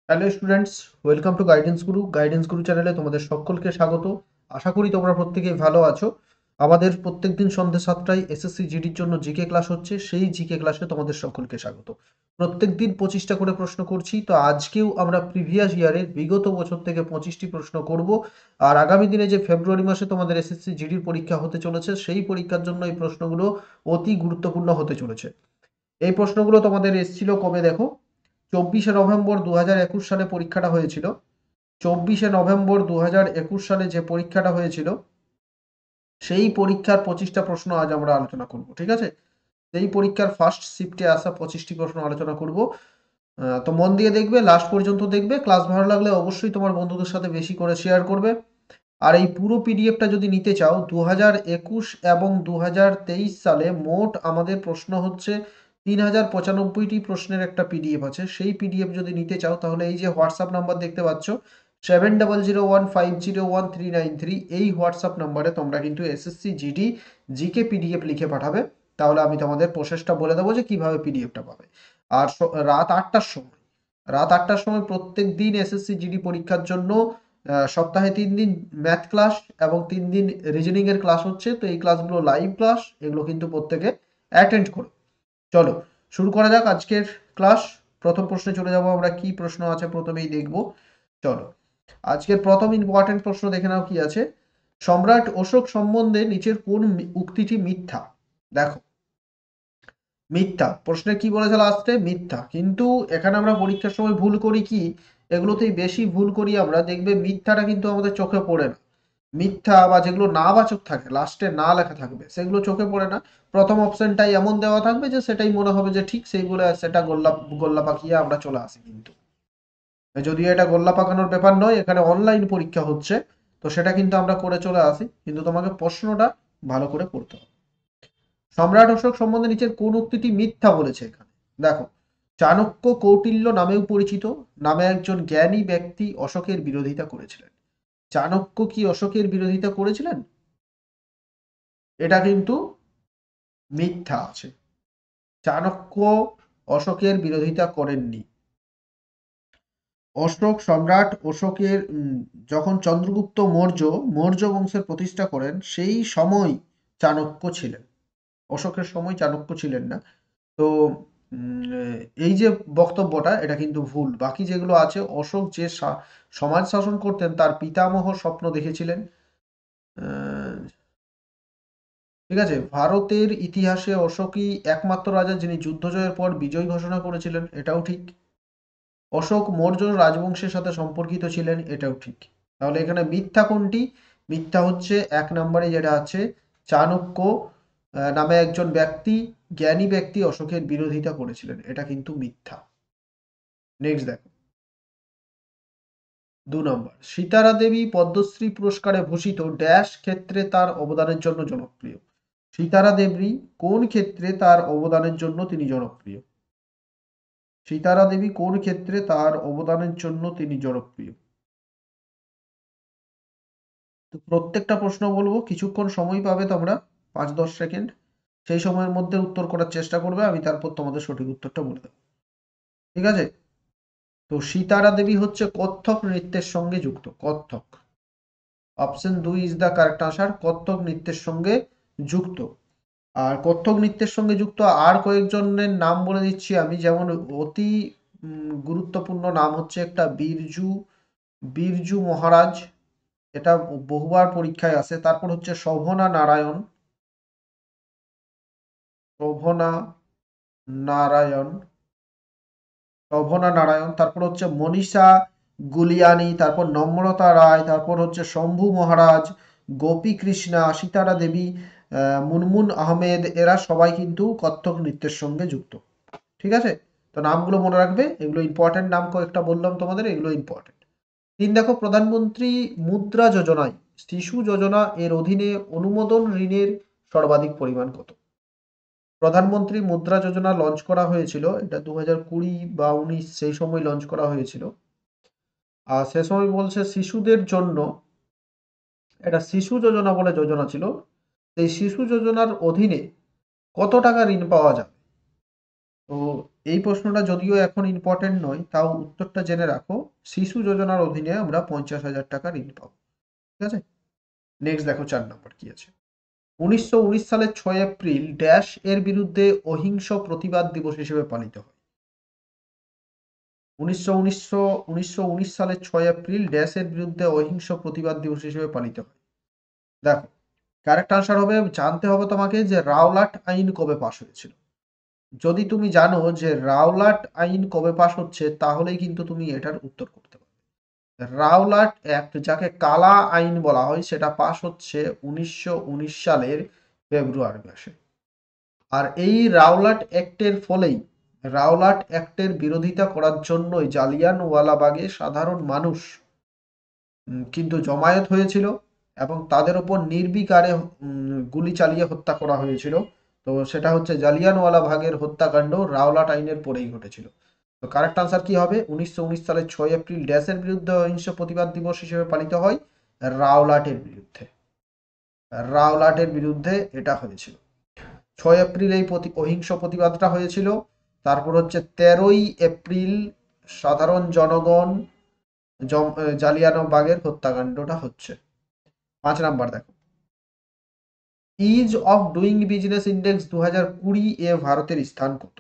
Hello students, welcome to guidance গুরু চ্যানেলে তোমাদের সকলকে স্বাগত। আশা করি তোমরা প্রত্যেকেই ভালো আছো। আমাদের প্রত্যেকদিন সন্ধ্যে 7টায় এসএসসি জিডির জন্য জিকে ক্লাস হচ্ছে, সেই জিকে ক্লাসে তোমাদের সকলকে স্বাগত। প্রত্যেকদিন 25টা করে প্রশ্ন করছি, তো আজকেও আমরা প্রিভিয়াস ইয়ারের বিগত বছর থেকে 25টি প্রশ্ন করব। আর আগামী দিনে যে ফেব্রুয়ারি মাসে তোমাদের এসএসসি জিডির পরীক্ষা হতে চলেছে, সেই পরীক্ষার জন্য এই প্রশ্নগুলো অতি গুরুত্বপূর্ণ হতে চলেছে। এই প্রশ্নগুলো তোমাদের এসেছিল কবে দেখো, 24শে নভেম্বর 2021 সালে পরীক্ষাটা হয়েছিল। 24শে নভেম্বর 2021 সালে যে পরীক্ষাটা হয়েছিল, সেই পরীক্ষার 25টা প্রশ্ন আজ আমরা আলোচনা করব, ঠিক আছে? এই পরীক্ষার ফার্স্ট শিফটে আসা 25টি প্রশ্ন আলোচনা করব। তো মন দিয়ে দেখবে, লাস্ট পর্যন্ত দেখবে। ক্লাস ভালো লাগলে অবশ্যই তোমার বন্ধুদের সাথে বেশি করে শেয়ার করবে। আর এই পুরো পিডিএফটা যদি নিতে চাও, 2021 এবং 2023 সালে মোট আমাদের প্রশ্ন হচ্ছে 3095টি প্রশ্নের একটা পিডিএফ আছে। সেই পিডিএফ যদি নিতে চাও, তাহলে এই যে হোয়াটসঅ্যাপ নাম্বার দেখতে পাচ্ছ, 7001501393, এই হোয়াটসঅ্যাপ নাম্বারে তোমরা কিন্তু এসএসসি জিডি জিকে পিডিএফ লিখে পাঠাবে। তাহলে আমি তোমাদের প্রসেসটা বলে দেবো যে কিভাবে পিডিএফটা পাবে। আর রাত 8টার সময় প্রত্যেক দিন এসএসসি জিডি পরীক্ষার জন্য সপ্তাহে 3 দিন ম্যাথ ক্লাস এবং 3 দিন রিজনিং এর ক্লাস হচ্ছে। তো এই ক্লাসগুলো লাইভ ক্লাস, এগুলো কিন্তু প্রত্যেকে অ্যাটেন্ড করো। চলো শুরু করা যাক আজকের ক্লাস। প্রথম প্রশ্নে চলে যাব আমরা। কি প্রশ্ন আছে প্রথমেই দেখব। চলো, আজকের প্রথম ইম্পর্টেন্ট প্রশ্ন দেখে নাও কি আছে। সম্রাট অশোক সম্বন্ধে নিচের কোন উক্তিটি মিথ্যা? দেখো, মিথ্যা প্রশ্নে কি বলেছে লাস্টে? মিথ্যা। কিন্তু এখানে আমরা পরীক্ষার সময় ভুল করি কি, এগুলোতেই বেশি ভুল করি আমরা। দেখবে মিথ্যাটা কিন্তু আমাদের চোখে পড়ে না। মিথ্যা বা যেগুলো না বাচক থাকে, লাস্টে না লেখা থাকবে, সেগুলো চোখে পড়ে না। প্রথম অপশনটাই এমন দেওয়া থাকবে যে সেটাই মনে হবে যে ঠিক, সেইগুলো সেটা গোল্লা গোল্লা পাকিয়ে আমরা চলে আসি। কিন্তু যদিও এটা গোল্লা পাকানোর ব্যাপার নয়, এখানে অনলাইন পরীক্ষা হচ্ছে, তো সেটা কিন্তু আমরা করে চলে আসি। কিন্তু তোমাকে প্রশ্নটা ভালো করে পড়তে হবে। সম্রাট অশোক সম্বন্ধে নিচের কোন উক্তিটি মিথ্যা বলেছে এখানে? দেখো, চাণক্য কৌটিল্য নামেও পরিচিত নামে একজন জ্ঞানী ব্যক্তি অশোকের বিরোধিতা করেছিলেন। চাণক্য কি অশোকের বিরোধিতা করেছিলেন? এটা কিন্তু মিথ্যা আছে। চাণক্য অশোকের বিরোধিতা করেননি। সম্রাট অশোকের যখন চন্দ্রগুপ্ত মৌর্য বংশের প্রতিষ্ঠা করেন, সেই সময় চাণক্য ছিলেন। অশোকের সময় চাণক্য ছিলেন না। তো এই যে বক্তব্যটা, এটা কিন্তু ভুল। বাকি যেগুলো আছে, অশোক যে সমাজ শাসন করতেন, তার পিতামহ স্বপ্ন দেখেছিলেন। আহ, ঠিক আছে, ভারতের ইতিহাসে অশোকই একমাত্র রাজা যিনি যুদ্ধ জয়ের পর বিজয় ঘোষণা করেছিলেন, এটাও ঠিক। অশোক মৌর্য রাজবংশের সাথে সম্পর্কিত ছিলেন, এটাও ঠিক। তাহলে এখানে মিথ্যা কোনটি? মিথ্যা হচ্ছে 1 নম্বরে যেটা আছে, চাণক্য নামে একজন ব্যক্তি, জ্ঞানী ব্যক্তি অশোকের বিরোধিতা করেছিলেন, এটা কিন্তু মিথ্যা। নেক্সট দেখো, 2 নম্বর, সীতারা দেবী পদ্মশ্রী পুরস্কারে ভূষিত ড্যাশ ক্ষেত্রে তার অবদানের জন্য জনপ্রিয়। সীতারা দেবী কোন ক্ষেত্রে তার অবদানের জন্য তিনি জনপ্রিয়? সীতারা দেবী কোন ক্ষেত্রে তার অবদানের জন্য তিনি জনপ্রিয়? তো প্রত্যেকটা প্রশ্ন বলবো, কিছুক্ষণ সময় পাবে তোমরা, 5-10 সেকেন্ড। সেই সময়ের মধ্যে উত্তর করার চেষ্টা করবে, আমি তারপর তোমাদের সঠিক উত্তরটা বলে দেবো, ঠিক আছে? তো সীতারা দেবী হচ্ছে কত্থক নৃত্যের সঙ্গে যুক্ত। Kathak, option 2 is the correct answer. Kathak নৃত্যের সঙ্গে যুক্ত। আর কত্থক নৃত্যের সঙ্গে যুক্ত আর কয়েকজনের নাম বলে দিচ্ছি আমি। যেমন অতি গুরুত্বপূর্ণ নাম হচ্ছে একটা বিরজু বিরজু মহারাজ, এটা বহুবার পরীক্ষায় আসে। তারপর হচ্ছে শোভনা নারায়ণ শোভনা নারায়ণ। তারপর হচ্ছে মনীষা গুলিয়ানি, তারপর নম্রতা রায়, তারপর হচ্ছে শম্ভু মহারাজ, গোপী কৃষ্ণা, সীতারা দেবী, মুনমুন আহমেদ, এরা সবাই কিন্তু কত্থক নৃত্যের সঙ্গে যুক্ত, ঠিক আছে? তো নামগুলো মনে রাখবে, এগুলো ইম্পর্টেন্ট নাম, কয়েকটা বললাম তোমাদের, এগুলো ইম্পর্টেন্ট। 3 দেখো, প্রধানমন্ত্রী মুদ্রা যোজনায় শিশু যোজনা এর অধীনে অনুমোদন ঋণের সর্বাধিক পরিমাণ কত? প্রধানমন্ত্রী মুদ্রা যোজনা লঞ্চ করা হয়েছিল, এটা 2020 বা 19 সেই সময় লঞ্চ করা হয়েছিল। আর সে সময় বলছে শিশুদের জন্য, এটা শিশু যোজনা বলে যোজনা ছিল। এই শিশু যোজনার অধীনে কত টাকা ঋণ পাওয়া যাবে? তো এই প্রশ্নটা যদিও এখন ইম্পর্টেন্ট নয়, তাও উত্তরটা জেনে রাখো। শিশু যোজনার অধীনে আমরা 50,000 টাকা ঋণ পাবো। ঠিক আছে। নেক্সট দেখো 4 নম্বর কি আছে। 1919 সালের 6 এপ্রিল ড্যাশ এর বিরুদ্ধে অহিংস প্রতিবাদ দিবস হিসেবে পালিত হয়। 1919 সালের 6 এপ্রিল ড্যাশ এর বিরুদ্ধে অহিংস প্রতিবাদ দিবস হিসেবে পালিত হয়। দেখো, কারেক্ট আনসার হবে, জানতে হবে তোমাকে যে রাওলাট আইন কবে পাশ হয়েছিল। যদি তুমি জানো যে রাওলাট আইন কবে পাশ হচ্ছে, তাহলেই কিন্তু তুমি এটার উত্তর করতে পারবে। রাওলাট অ্যাক্ট, যাকে কালা আইন বলা হয়, সেটা পাশ হচ্ছে 1919 সালের ফেব্রুয়ারি মাসে। আর এই রাওলাট অ্যাক্টের ফলেই, রাওলাট অ্যাক্টের বিরোধিতা করার জন্যই জালিয়ানওয়ালাবাগে সাধারণ মানুষ কিন্তু জমায়েত হয়েছিল এবং তাদের ওপর নির্বিকারে গুলি চালিয়ে হত্যা করা হয়েছিল। তো সেটা হচ্ছে জালিয়ানওয়ালা বাগের হত্যাকাণ্ড রাওলাট আইনের পরেই ঘটেছিল। তো কারেক্ট আনসার কি হবে? 1919 সালের 6 এপ্রিল ড্যাশের বিরুদ্ধে অহিংস প্রতিবাদ দিবস হিসেবে পালিত হয় রাওলাটের বিরুদ্ধে। রাওলাটের বিরুদ্ধে এটা হয়েছিল। 6 এপ্রিল এই অহিংস প্রতিবাদটা হয়েছিল। তারপর হচ্ছে 13ই এপ্রিল সাধারণ জনগণ জালিয়ানবাগের হত্যাকাণ্ডটা হচ্ছে। 5 নাম্বার দেখো, is of doing business index 2020 এ ভারতের স্থান কত?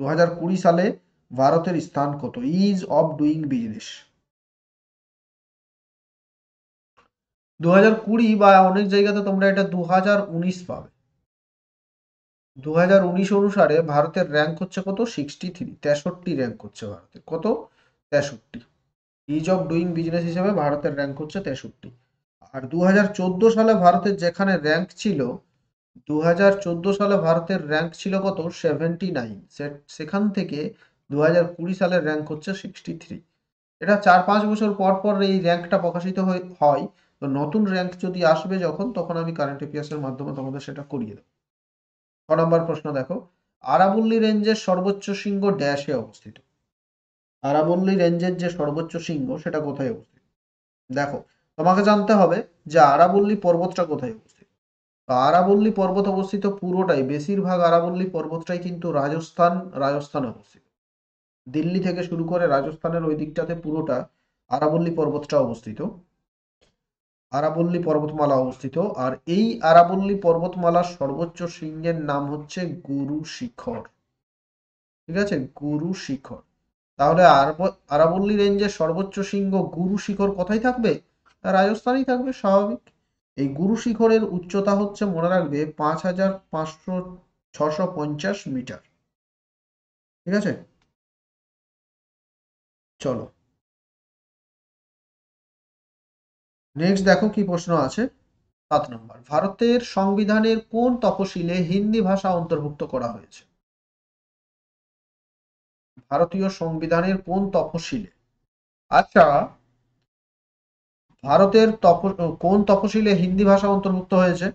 2020 সালে ভারতের স্থান কত? ইজ অফ ডুইং বিজনেস 2020, বা অনেক জায়গাতে তোমরা এটা 2019 পাবে। 2019 অনুসারে ভারতের র্যাঙ্ক হচ্ছে কত? 63, 63 র্যাঙ্ক হচ্ছে ভারতের। কত? 63। ইজ অফ ডুইং বিজনেস হিসেবে ভারতের র্যাঙ্ক হচ্ছে 63। আর 2014 সালে ভারতের যেখানে র্যাঙ্ক ছিল, 2014 সালে ভারতের র্যাঙ্ক ছিল কত? 79। সেখান থেকে 2020 সালের র্যাঙ্ক হচ্ছে 63। এটা 4-5 বছর পর পর এই র্যাঙ্কটা প্রকাশিত হয়। তো নতুন র্যাঙ্ক যদি আসবে যখন, তখন আমি কারেন্ট অ্যাফেয়ার্সের মাধ্যমে তোমাদের সেটা করিয়ে দেবো। 6 নম্বর প্রশ্ন দেখো, আরাবল্লী রেঞ্জের সর্বোচ্চ শৃঙ্গ ড্যাশে অবস্থিত। আরাবল্লী রেঞ্জের যে সর্বোচ্চ শৃঙ্গ, সেটা কোথায় অবস্থিত? দেখো, তোমাকে জানতে হবে যে আরাবল্লী পর্বতটা কোথায় অবস্থিত। তো আরাবল্লী পর্বত অবস্থিত পুরোটাই, বেশিরভাগ আরাবল্লী পর্বতটাই কিন্তু রাজস্থানে অবস্থিত। দিল্লি থেকে শুরু করে রাজস্থানের ওই দিকটাতে পুরোটা আরাবল্লী পর্বতটা অবস্থিত, আরাবল্লী পর্বতমালা অবস্থিত। আর এই আরাবল্লী পর্বতমালার সর্বোচ্চ শৃঙ্গের নাম হচ্ছে গুরু শিখর। ঠিক আছে, গুরু শিখর। তাহলে আরাবল্লী রেঞ্জের সর্বোচ্চ শৃঙ্গ গুরু শিখর কোথায় থাকবে? রাজস্থানেই থাকবে, স্বাভাবিক। এই গুরু শিখরের উচ্চতা হচ্ছে, মনে রাখবে, 5,650 মিটার। ঠিক আছে, চলো নেক্সট দেখো কি প্রশ্ন আছে। 7 নম্বর, ভারতের সংবিধানের কোন তফসিলে হিন্দি ভাষা অন্তর্ভুক্ত করা হয়েছে? ভারতীয় সংবিধানের কোন তফসিলে? আচ্ছা, ভারতের কোন তফসিলে হিন্দি ভাষা অন্তর্ভুক্ত হয়েছে?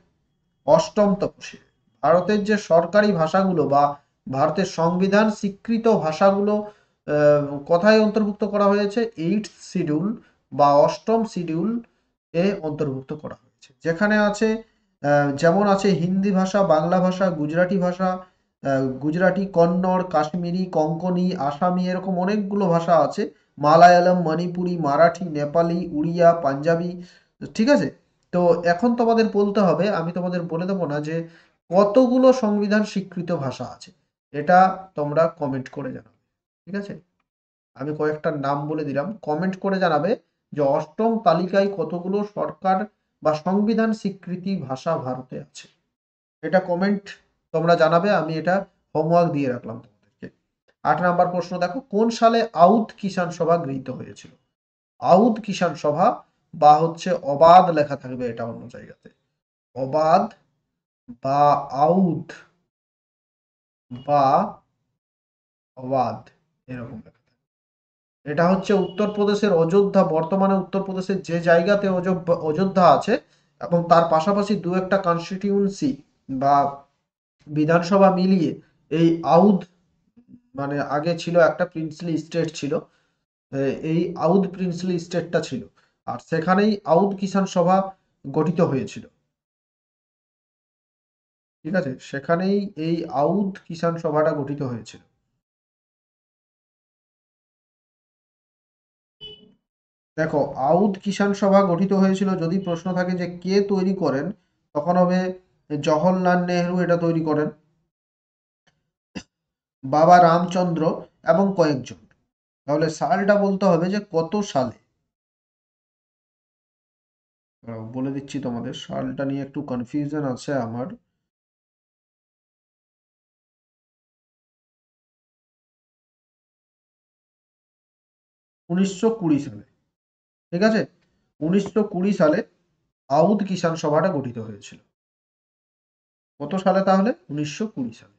অষ্টম তফসিলে। ভারতের যে সরকারি ভাষাগুলো বা ভারতের সংবিধান স্বীকৃত ভাষাগুলো কোথায় অন্তর্ভুক্ত করা হয়েছে? 8th শিডিউল বা অষ্টম শিডিউল এ অন্তর্ভুক্ত করা হয়েছে। যেখানে আছে, যেমন আছে হিন্দি ভাষা, বাংলা ভাষা, গুজরাটি ভাষা, গুজরাটি, কন্নড়, কাশ্মীরি, কোঙ্কনি, আসামি, এরকম অনেকগুলো ভাষা আছে। মালায়ালাম, মণিপুরি, মারাঠি, নেপালি, উড়িয়া, পাঞ্জাবি। ঠিক আছে। তো এখন তোমাদের বলতে হবে, আমি তোমাদের বলে দেবো না যে কতগুলো সংবিধান স্বীকৃত ভাষা আছে। এটা তোমরা কমেন্ট করে জানাবে। ঠিক আছে, আমি কয়েকটা নাম বলে দিলাম, কমেন্ট করে জানাবে যে অষ্টম তালিকায় কতগুলো সরকার বা সংবিধান স্বীকৃতি ভাষা ভারতে আছে। এটা কমেন্ট তোমরা জানাবে, আমি এটা হোমওয়ার্ক দিয়ে রাখলাম তোমাদেরকে। 8 নাম্বার প্রশ্ন দেখো, কোন সালে আউধ কিষাণ সভা গৃহীত হয়েছিল? আউধ কিষাণ সভা, বা হচ্ছে অবাধ লেখা থাকবে এটা অন্য জায়গাতে, অবাধ বা আউধ বা অবাধ, এরকম লেখা থাকবে। এটা হচ্ছে উত্তরপ্রদেশের অযোধ্যা, বর্তমানে উত্তরপ্রদেশের যে জায়গাতে অযোধ্যা আছে, এবং তার পাশাপাশি দু একটা কনস্টিটিউয়েন্সি বা বিধানসভা মিলিয়ে এই আউধ, মানে আগে ছিল একটা প্রিন্সলি স্টেট ছিল, এই আউধ প্রিন্সলি স্টেটটা ছিল। আর সেখানেই আউধ কিষাণ সভা গঠিত হয়েছিল। ঠিক আছে, সেখানেই এই আউধ কিষাণ সভাটা গঠিত হয়েছিল। দেখো, আউধ কিষাণ সভা গঠিত হয়েছিল, যদি প্রশ্ন থাকে যে কে তৈরি করেন, তখন হবে জওহরলাল নেহেরু এটা তৈরি করেন, বাবা রামচন্দ্র এবং কয়েকজন। তাহলে সালটা বলতে হবে যে কত সালে। বলে দিচ্ছি তোমাদের, সালটা নিয়ে একটু কনফিউশন আছে আমার। 1920 সালে। ঠিক আছে, 1920 সালে আউধ কিষাণ সভাটা গঠিত হয়েছিল। কত সালে তাহলে? 1920 সালে।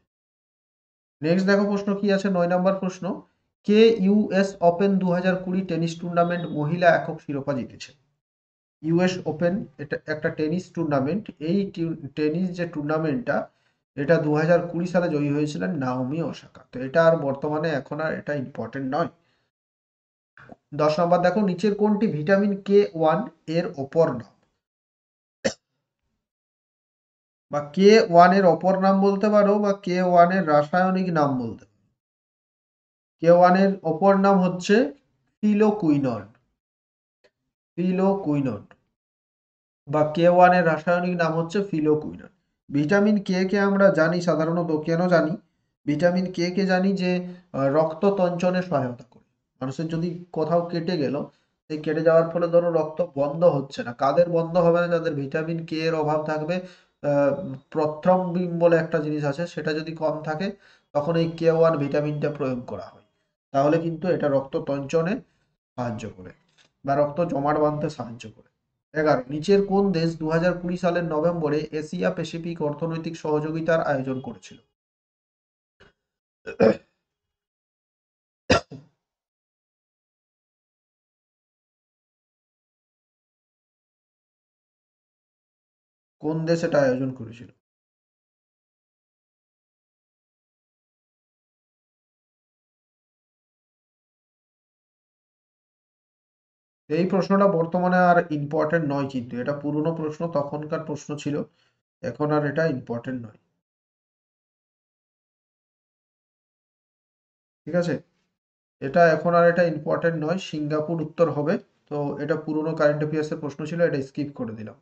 নেক্সট দেখো প্রশ্ন কি আছে, 9 নম্বর প্রশ্ন। কে ইউএস ওপেন 2020 টেনিস টুর্নামেন্ট মহিলা একক শিরোপা জিতেছে? ইউএস ওপেন এটা একটা টেনিস টুর্নামেন্ট। এই টেনিস যে টুর্নামেন্টটা, এটা 2020 সালে জয়ী হয়েছিলেন নাওমি ওসাকা। তো এটা আর বর্তমানে এখন আর এটা ইম্পর্টেন্ট নয়। 10 নম্বর দেখো, নিচের কোনটি ভিটামিন K1 এর অপর নাম? বা K1 এর অপর নাম বলতে পারো, বা K1 এর রাসায়নিক নাম বলতে পারো। K1 এর অপর নাম হচ্ছে ফিলোকুইনন। ফিলোকুইনন বা K1 এর রাসায়নিক নাম হচ্ছে ফিলোকুইনন। ভিটামিন কে কে আমরা জানি সাধারণত, কেন জানি? ভিটামিন কে জানি যে রক্ত তঞ্চনে সহায়তা করে। মানুষের যদি কোথাও কেটে গেল, সেই কেটে যাওয়ার ফলে ধরো রক্ত বন্ধ হচ্ছে না, কাদের বন্ধ হবে না? যাদের ভিটামিন কে এর অভাব থাকবে। প্রথ্রম্বিন বলে একটা জিনিস আছে, সেটা যদি কম থাকে, তখন এই K1 ভিটামিনটা প্রয়োগ করা হয়। তাহলে কিন্তু এটা রক্ত তঞ্চনে সাহায্য করে, বা রক্ত জমাট বাঁধতে সাহায্য করে। 11, নিচের কোন দেশ 2020 সালের নভেম্বরে এশিয়া প্যাসিফিক অর্থনৈতিক সহযোগিতার আয়োজন করেছিল? কোন দেশ এটা আয়োজন করেছিল? এই প্রশ্নটা বর্তমানে আর ইম্পর্টেন্ট নয়, কিন্তু এটা পুরনো প্রশ্ন, তখনকার প্রশ্ন ছিল। এখন আর এটা ইম্পর্টেন্ট নয়। ঠিক আছে, এটা এখন আর এটা ইম্পর্টেন্ট নয়, সিঙ্গাপুর উত্তর হবে। তো এটা পুরনো কারেন্ট অ্যাফেয়ার্সের প্রশ্ন ছিল, এটা স্কিপ করে দিলাম।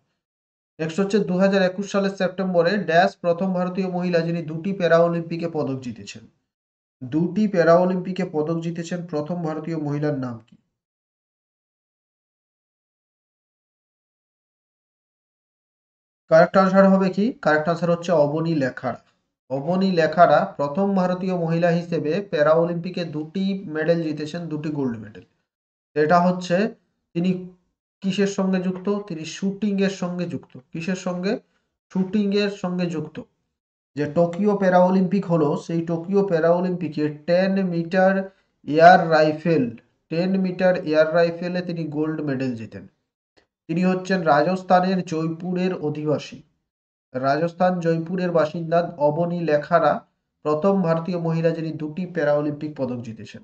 নেক্সট হচ্ছে 2021 সালের সেপ্টেম্বরে ড্যাশ প্রথম ভারতীয় মহিলা যিনি দুটি প্যারা অলিম্পিকে পদক জিতেছেন? দুটি প্যারা অলিম্পিকে পদক জিতেছেন প্রথম ভারতীয় মহিলার নাম কি? কারেক্ট আনসার হবে কি? কারেক্ট আনসার হচ্ছে অবনী লেখারা। অবনী লেখারা প্রথম ভারতীয় মহিলা হিসেবে প্যারা অলিম্পিকে দুটি মেডেল জিতেছেন, দুটি গোল্ড মেডেল। এটা হচ্ছে, তিনি কিসের সঙ্গে যুক্ত? তিনি শুটিং এর সঙ্গে যুক্ত। কিসের সঙ্গে? শুটিং এর সঙ্গে যুক্ত। যে টোকিও প্যারা অলিম্পিক হলো, সেই টোকিও প্যারা অলিম্পিকে 10 metre air rifle, 10 metre air রাইফেলে তিনি গোল্ড মেডেল জিতেন। তিনি হচ্ছেন রাজস্থানের জয়পুরের অধিবাসী। রাজস্থান জয়পুরের বাসিন্দা অবনী লেখারা প্রথম ভারতীয় মহিলা যিনি দুটি প্যারা অলিম্পিক পদক জিতেছেন।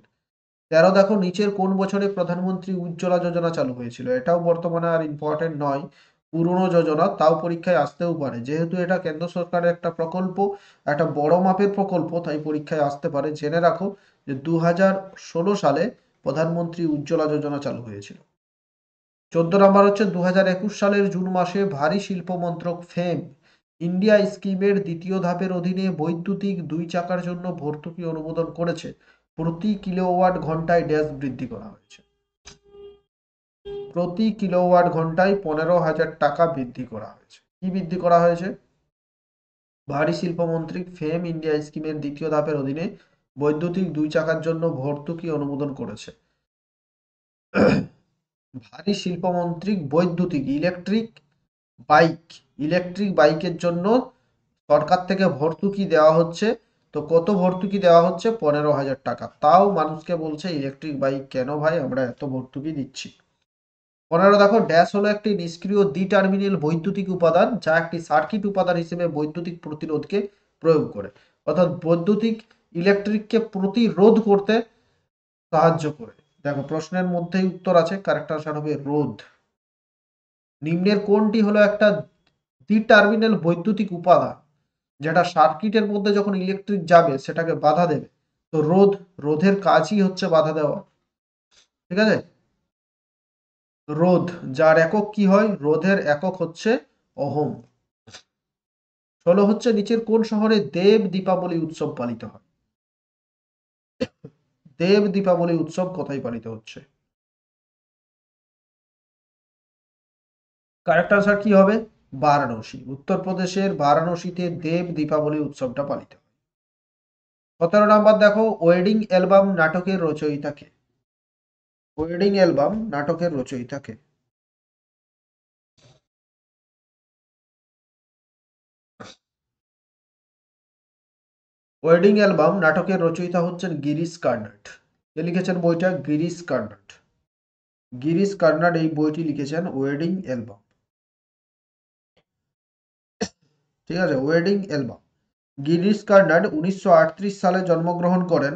13, দেখো, নিচের কোন বছরে প্রধানমন্ত্রী উজ্জ্বলা যোজনা চালু হয়েছিল? এটাও বর্তমানে আর ইম্পর্টেন্ট নয়, পুরনো যোজনা, তাও পরীক্ষায় আসতেও পারে। যেহেতু এটা কেন্দ্র সরকারের একটা প্রকল্প, একটা বড় মাপের প্রকল্প, তাই পরীক্ষায় আসতে পারে। জেনে রাখো যে 2016 সালে প্রধানমন্ত্রী উজ্জ্বলা যোজনা চালু হয়েছিল। 14 নম্বর হচ্ছে, 2021 সালের জুন মাসে ভারী শিল্প মন্ত্রক ফেম ইন্ডিয়া স্কিমের দ্বিতীয় ধাপের অধীনে বৈদ্যুতিক 2 চাকার জন্য ভর্তুকি অনুমোদন করেছে। প্রতি কিলোওয়াট ঘন্টায় ড্যাশ বৃদ্ধি করা হয়েছে? প্রতি কিলোওয়াট ঘন্টায় 15,000 টাকা বৃদ্ধি করা হয়েছে। কি বৃদ্ধি করা হয়েছে? ভারী শিল্প মন্ত্রক ফেম ইন্ডিয়া স্কিমের দ্বিতীয় ধাপের অধীনে বৈদ্যুতিক 2 চাকার জন্য ভর্তুকি অনুমোদন করেছে। ভারী শিল্প মন্ত্রক বৈদ্যুতিক বাইক ইলেকট্রিক বাইকের জন্য সরকার থেকে ভর্তুকি দেওয়া হচ্ছে। তো কত ভর্তুকি দেওয়া হচ্ছে? 15,000 টাকা। তাও মানুষকে বলছে ইলেকট্রিক বাইক কেন ভাই আমরা এত ভর্তুকি দিচ্ছি। 15, দেখো, ড্যাশ হলো একটি নিষ্ক্রিয় দ্বি টার্মিনাল বৈদ্যুতিক উপাদান যা একটি সার্কিট উপাদান হিসেবে বৈদ্যুতিক প্রতিরোধকে প্রয়োগ করে। অর্থাৎ বৈদ্যুতিক ইলেকট্রিককে প্রতিরোধ করতে সাহায্য করে। দেখো, প্রশ্নের মধ্যেই উত্তর আছে, কারেক্ট আনসার হবে রোধ। নিম্নের কোনটি হলো একটা দ্বি টার্মিনাল বৈদ্যুতিক উপাদান যেটা সার্কিটের মধ্যে যখন ইলেকট্রিক যাবে সেটাকে বাধা দেবে? তো রোধের কাজই হচ্ছে বাধা দেওয়া। ঠিক আছে। রোধ, যার একক কি হয়? রোধের একক হচ্ছে ওহম। 16 হচ্ছে নিচের কোন শহরে দেব দীপাবলি উৎসব পালিত হয়? দেব দীপাবলি উৎসব কোথায় পালিত হচ্ছে? কারেক্ট আনসার কি হবে? বারাণসী। উত্তরপ্রদেশের বারাণসীতে দেব দীপাবলি উৎসবটা পালিত হয়। 17 নাম্বার দেখো, ওয়েডিং অ্যালবাম নাটকের রচয়িতা কে? ওয়েডিং অ্যালবাম নাটকের রচয়িতা কে? ওয়েডিং অ্যালবাম নাটকের রচয়িতা হচ্ছেন গিরিশ কার্নাড। কে লিখেছেন বইটা? গিরিশ কার্নাড। গিরিশ কার্নাড এই বইটি লিখেছেন, ওয়েডিং অ্যালবাম। ঠিক আছে, ওয়েডিং অ্যালবাম। গিরিশ কার্নাড 1938 সালে জন্মগ্রহণ করেন,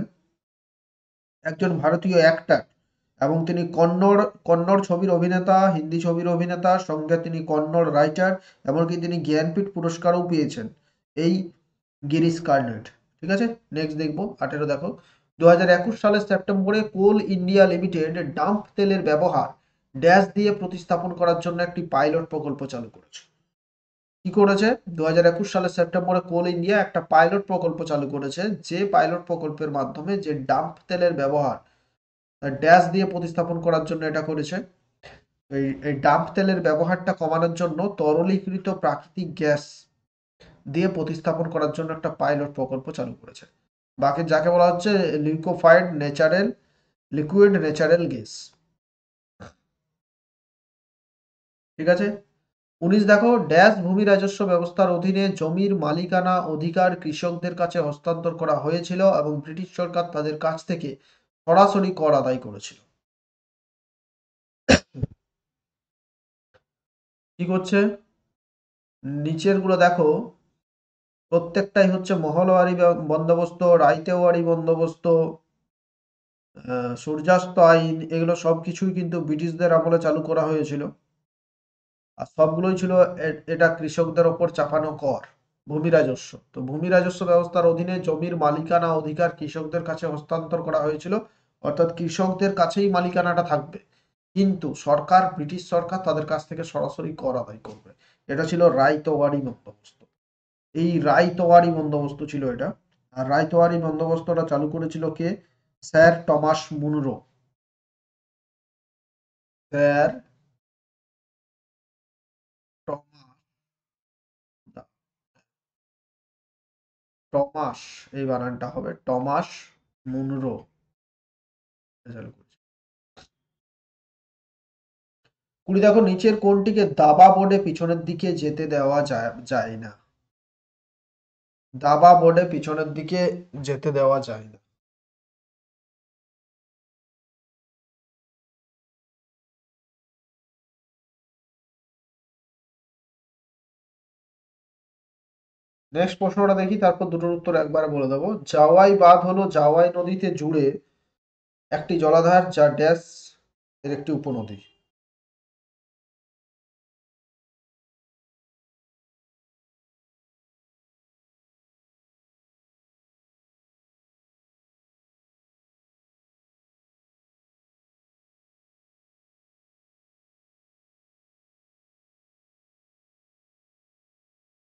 একজন ভারতীয় অ্যাক্টর, এবং তিনি কন্নড় কন্নড় ছবির অভিনেতা, হিন্দি ছবির অভিনেতা, সঙ্গে তিনি কন্নড় রাইটার, এমনকি তিনি জ্ঞানপীঠ পুরস্কারও পেয়েছেন এই গিরিশ কার্নাড। ঠিক আছে, নেক্সট দেখবো 18 দেখো, 2021 সালের সেপ্টেম্বরে কোল ইন্ডিয়া লিমিটেড ডাম্প তেলের ব্যবহার ড্যাশ দিয়ে প্রতিস্থাপন করার জন্য একটি পাইলট প্রকল্প চালু করেছে। কি করেছে? 2021 সালের সেপ্টেম্বরে কোল ইন্ডিয়া একটা পাইলট প্রকল্প চালু করেছে, যে পাইলট প্রকল্পের মাধ্যমে যে ডাম্প তেলের ব্যবহার ড্যাশ দিয়ে প্রতিস্থাপন করার জন্য এটা করেছে। এই ডাম্প তেলের ব্যবহারটা কমানোর জন্য তরলীকৃত প্রাকৃতিক গ্যাস দিয়ে প্রতিস্থাপন করার জন্য একটা পাইলট প্রকল্প চালু করেছে। বাকি যাকে বলা হচ্ছে liquefied natural liquid natural gas. ঠিক আছে, 19 দেখো, ড্যাশ ভূমি রাজস্ব ব্যবস্থার অধীনে জমির মালিকানা অধিকার কৃষকদের কাছে হস্তান্তর করা হয়েছিল এবং ব্রিটিশ সরকার তাদের কাছ থেকে সরাসরি কর আদায় করেছিল। কি করছে? নিচের গুলো দেখো, প্রত্যেকটাই হচ্ছে মহলওয়ারি বন্দোবস্ত, রাইতেওয়ারি বন্দোবস্ত, সূর্যাস্ত আইন, এগুলো সবকিছুই কিন্তু ব্রিটিশদের আমলে চালু করা হয়েছিল। আর সবগুলোই ছিল এটা কৃষকদের ওপর চাপানো কর, ভূমি রাজস্ব। তো ভূমি রাজস্ব ব্যবস্থার অধীনে জমির মালিকানা অধিকার কৃষকদের কাছে হস্তান্তর করা হয়েছিল, অর্থাৎ কৃষকদের কাছেই মালিকানাটা থাকবে, কিন্তু সরকার, ব্রিটিশ সরকার তাদের কাছ থেকে সরাসরি কর আদায় করবে। এটা ছিল রাইতওয়ারি বন্দোবস্ত। এই রাইতওয়ারি বন্দোবস্ত ছিল এটা। আর রাইতওয়ারি বন্দোবস্তটা চালু করেছিল কে? Sir Thomas Munro. Sir Thomas, Thomas, এই বানানটা হবে টমাস মুনরো চালু করেছে। 20 দেখো, নিচের কোনটিকে দাবা বোর্ডে পিছনের দিকে যেতে দেওয়া যায় না? দাবা বোর্ডে পিছনের দিকে যেতে দেওয়া যায় না। নেক্সট প্রশ্নটা দেখি, তারপর দুটোর উত্তর একবারে বলে দেবো। জাওয়াই বাঁধ হলো জাওয়াই নদীতে জুড়ে একটি জলাধার যা ড্যাশ এর একটি উপনদী।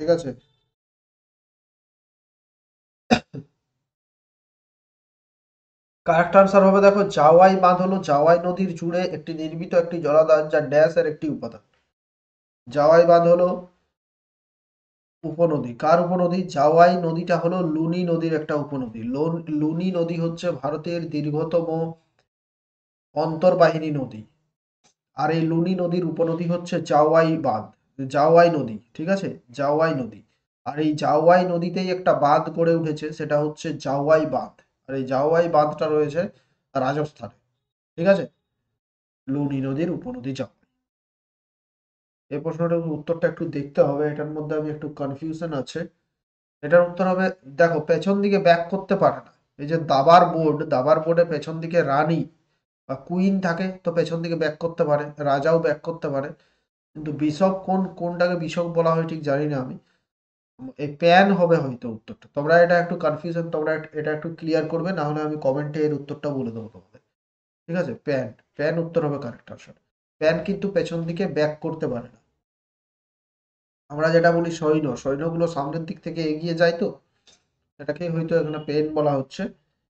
ঠিক আছে, কারেক্ট আনসার হবে দেখো, জাওয়াই বাঁধ হলো জাওয়াই নদীর জুড়ে একটি নির্মিত একটি জলাধার যা ড্যাশ এর একটি উপাদান। জাওয়াই বাঁধ হলো উপনদী। কার উপনদী? জাওয়াই নদীটা হলো লুনি নদীর একটা উপনদী। লুনি নদী হচ্ছে ভারতের দীর্ঘতম অন্তর্বাহিনী নদী। আর এই লুনি নদীর উপনদী হচ্ছে জাওয়াই বাঁধ, জাওয়াই নদী। ঠিক আছে, জাওয়াই নদী। আর এই জাওয়াই নদীতেই একটা বাঁধ গড়ে উঠেছে, সেটা হচ্ছে জাওয়াই বাঁধ। আর এই জাওয়াই বাঁধটা রয়েছে রাজস্থানে। ঠিক আছে, লুনি নদীর উপনদী জাওয়াই। এই প্রশ্নটার উত্তরটা একটু দেখতে হবে, এটার মধ্যে আমি একটু কনফিউশন আছে। এটার উত্তর হবে, দেখো পেছন দিকে ব্যাক করতে পারে না। এই যে দাবার বোর্ড, দাবার বোর্ডে পেছন দিকে রানী বা কুইন থাকে, তো পেছন দিকে ব্যাক করতে পারে, রাজাও ব্যাক করতে পারে। কিন্তু বিশপ কোনটাকে বিশপ বলা হয় ঠিক জানি না আমি। এই প্যান হবে হয়তো উত্তরটা। তোমরা এটা একটু কনফিউশন, তোমরা এটা একটু ক্লিয়ার করবে, না হলে আমি কমেন্টে এর উত্তরটা বলে দেবো তোমাদের। ঠিক আছে, প্যান, প্যান উত্তর হবে কারেক্ট আনসার। প্যান কিন্তু পেছন দিকে ব্যাক করতে পারে না। আমরা যেটা বলি সৈন্য, সৈন্যগুলো সামনের দিক থেকে এগিয়ে যায়, তো এটাকে হয়তো এখানে পেন বলা হচ্ছে।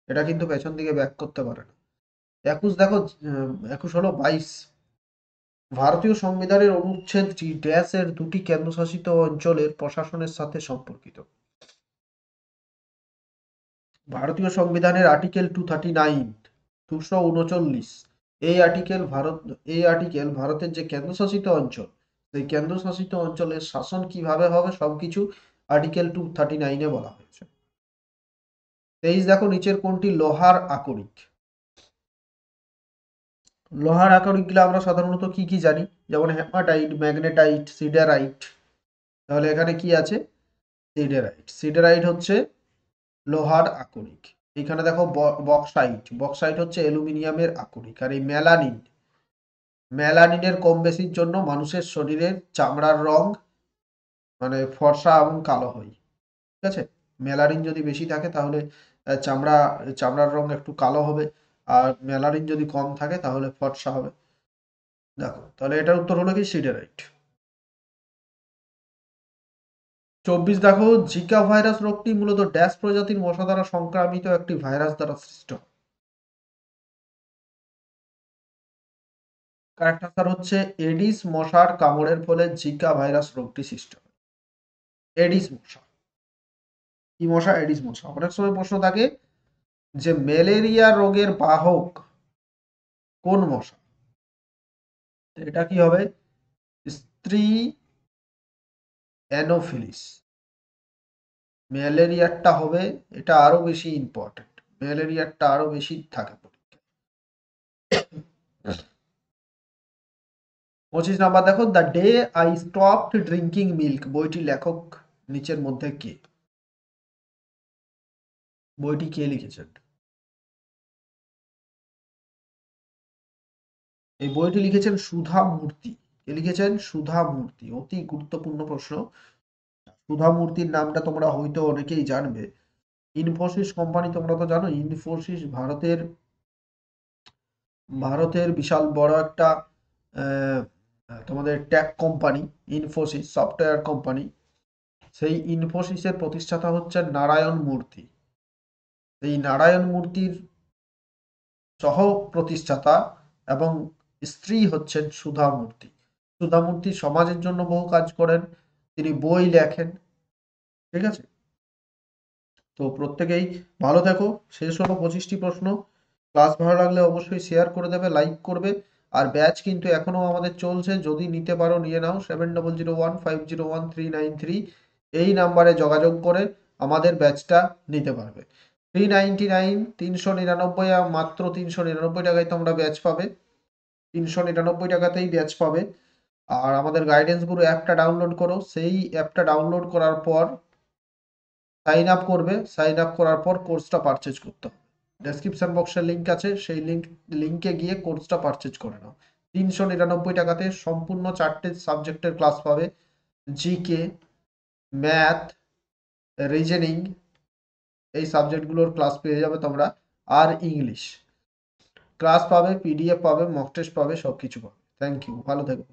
এটা কিন্তু পেছন দিকে ব্যাক করতে পারে না। 21 দেখো, 21 হলো 22, ভারতীয় সংবিধানের অনুচ্ছেদ জি ড্যাশ এর দুটি কেন্দ্রশাসিত অঞ্চলের প্রশাসনের সাথে সম্পর্কিত। ভারতীয় সংবিধানের আর্টিকেল 239, 239, এই আর্টিকেল ভারতের যে কেন্দ্রশাসিত অঞ্চল, সেই কেন্দ্রশাসিত অঞ্চলের শাসন কিভাবে হবে সবকিছু আর্টিকেল 239-এ বলা হয়েছে। 23 দেখো, নিচের কোনটি লোহার আকরিক? লোহার আকরিকগুলো আমরা সাধারণত কি কি জানি, যেমন হেমাটাইট, ম্যাগনেটাইট, সিডারাইট। তাহলে এখানে কি আছে? সিডারাইট। সিডারাইট হচ্ছে লোহার আকরিক। এখানে দেখো বক্সাইট, বক্সাইট হচ্ছে অ্যালুমিনিয়ামের আকরিক। আর এই ম্যালানিন, ম্যালানিনের কম বেশির জন্য মানুষের শরীরের চামড়ার রং মানে ফর্সা এবং কালো হয়। ঠিক আছে, ম্যালানিন যদি বেশি থাকে তাহলে চামড়ার রং একটু কালো হবে, আর ম্যালানিন যদি কম থাকে তাহলে ফর্সা হবে। দেখো, তাহলে এটার উত্তর হলো কি সিডারাইট। 24 দেখো, জিকা ভাইরাস রোগটি মূলত ড্যাশ প্রজাতির মশা দ্বারা সংক্রামিত একটি ভাইরাস দ্বারা সৃষ্ট হয়। কারেক্ট আনসার হচ্ছে এডিস মশার কামড়ের ফলে জিকা ভাইরাস রোগটি সৃষ্টি হয়। এডিস মশা। কি মশা? এডিস মশা। অনেক সময় প্রশ্ন থাকে যে ম্যালেরিয়া রোগের বাহক কোন মশা? তো এটা কি হবে? স্ত্রী অ্যানোফিলিস। ম্যালেরিয়ারটা হবে, এটা আরো বেশি ইম্পর্টেন্ট, ম্যালেরিয়ারটা আরো বেশি থাকে পরীক্ষায়। 25 নাম্বার দেখো, the day I stopped drinking milk, বইটি লেখক নিচের মধ্যে কে? বইটি কে লিখেছেন? এই বইটি লিখেছেন সুধা মূর্তি। কে লিখেছেন? সুধা মূর্তি। অতি গুরুত্বপূর্ণ প্রশ্ন। সুধা মূর্তির নামটা তোমরা হয়তো অনেকেই জানবে। ইনফোসিস কোম্পানি তোমরা তো জানো, ইনফোসিস ভারতের বিশাল বড় একটা আহ, তোমাদের ট্যাক কোম্পানি। Infosys software company. সেই ইনফোসিসের প্রতিষ্ঠাতা হচ্ছেন নারায়ণ মূর্তি। এই নারায়ণ মূর্তির সহ প্রতিষ্ঠাতা এবং স্ত্রী হচ্ছেন সুধা মূর্তি। সুধা মূর্তি সমাজের জন্য বহু কাজ করেন, তিনি বই লেখেন। ঠিক আছে, তো প্রত্যেকেই ভালো থেকো। শেষ হলো 25টি প্রশ্ন। ক্লাস ভালো লাগলে অবশ্যই শেয়ার করে দেবে, লাইক করবে। আর ব্যাচ কিন্তু এখনো আমাদের চলছে, যদি নিতে পারো নিয়ে নাও। 7001501393 এই নাম্বারে যোগাযোগ করে আমাদের ব্যাচটা নিতে পারবে। 399, 399, মাত্র 399 টাকায় তোমরা ব্যাচ পাবে। 399 টাকাতেই ব্যাচ পাবে। আর আমাদের গাইডেন্স গুরু অ্যাপটা ডাউনলোড করো। সেই অ্যাপটা ডাউনলোড করার পর সাইন আপ করবে, সাইন আপ করার পর কোর্সটা পারচেজ করতে হবে। ডেসক্রিপশন বক্সের লিঙ্ক আছে, সেই লিঙ্কে গিয়ে কোর্সটা পারচেজ করে নাও। 399 টাকাতে সম্পূর্ণ 4টে সাবজেক্টের ক্লাস পাবে। জিকে, ম্যাথ, রিজনিং, এই সাবজেক্টগুলোর ক্লাস পেয়ে যাবে তোমরা। আর ইংলিশ ক্লাস পাবে, পিডিএফ পাবে, মক টেস্ট পাবে, সবকিছু পাবে। থ্যাংক ইউ, ভালো থেকো।